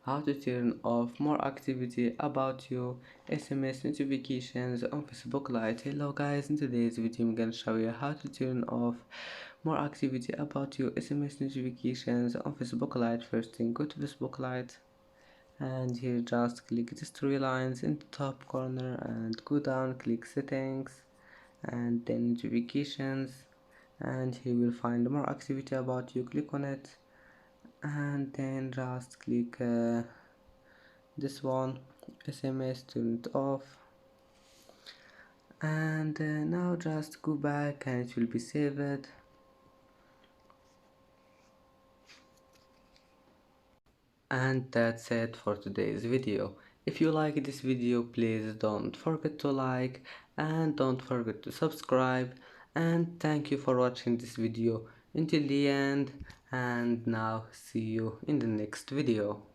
how to turn off more activity about your SMS notifications on Facebook Lite. Hello guys, in today's video I'm gonna show you how to turn off more activity about your SMS notifications on Facebook Lite. First thing, go to Facebook Lite and here just click these three lines in the top corner and go down, click settings and then notifications, and here you will find more activity about you. Click on it and then just click this one, SMS, turn it off, and now just go back and it will be saved. And that's it for today's video. If you like this video, please don't forget to like and don't forget to subscribe, and thank you for watching this video until the end, and now see you in the next video.